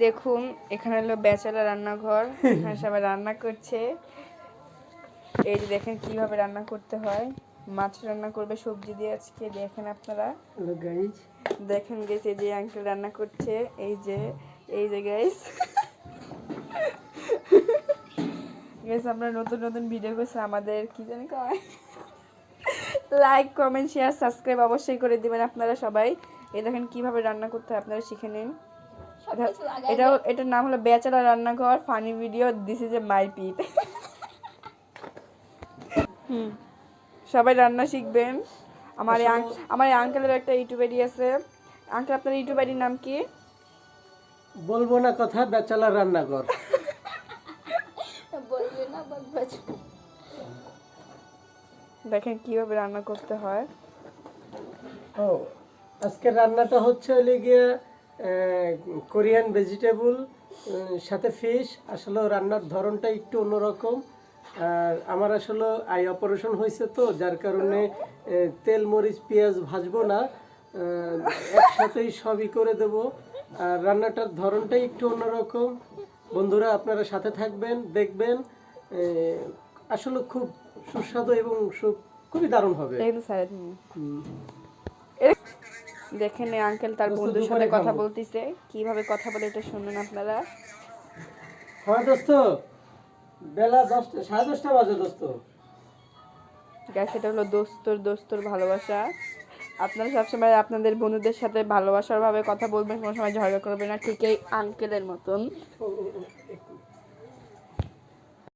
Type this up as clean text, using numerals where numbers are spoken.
দেখুন এখানে হলো ব্যাচেলার রান্নাঘর, এখানে সবাই রান্না করছে। এই যে দেখেন কিভাবে রান্না করতে হয়, মাছ রান্না করবে সবজি দিয়ে আজকে। দেখেন আপনারা, দেখেন গেছে এই যে আঙ্কেল রান্না করছে, এই যে গাইস গাইস আমরা নতুন নতুন ভিডিও করছি, আমাদের কি জানি কয় লাইক কমেন্ট শেয়ার সাবস্ক্রাইব অবশ্যই করে দিবেন আপনারা সবাই। এই দেখেন কিভাবে রান্না করতে হয়, আপনারা শিখে নিন। এটার নাম হলো ব্যাচেলার রান্নাঘর funny video, this is a মারপিট। সবাই রান্না শিখবেন। আমার আঙ্কেলের একটা ইউটিউব আইডি আছে। আঙ্কেল আপনার ইউটিউব আইডির নাম কি? বলবো না কথা, ব্যাচেলার রান্নাঘর। বলবে না দেখেন কিভাবে রান্না করতে হয়। ও আজকের রান্নাটা হচ্ছে হলে গিয়ে কোরিয়ান ভেজিটেবল সাথে ফিশ। আসলে রান্নার ধরনটা একটু অন্যরকম। আর আমার আসলে আই অপারেশন হয়েছে, তো যার কারণে তেল মরিচ পেঁয়াজ ভাজবো না, একসাথেই সবই করে দেব। আর রান্নাটার ধরনটাই একটু অন্যরকম। বন্ধুরা আপনারা সাথে থাকবেন, দেখবেন। আসলে খুব সুস্বাদু এবং খুবই দারুণ হবে। দেখেন আঙ্কেল তার বন্ধুর সাথে কথা বলতেছে, কিভাবে কথা বলে এটা শুনুন আপনারা। হ্যাঁ দোস্ত, বেলা 10টা 10:30 বাজে দোস্ত। গাইস এটা হলো দোস্তর ভালোবাসা। আপনারা সবসময় আপনাদের বন্ধুদের সাথে ভালোবাসার ভাবে কথা বলবেন, কোনো সময় ঝগড়া করবেন না, ঠিক এই আঙ্কেলের মতন।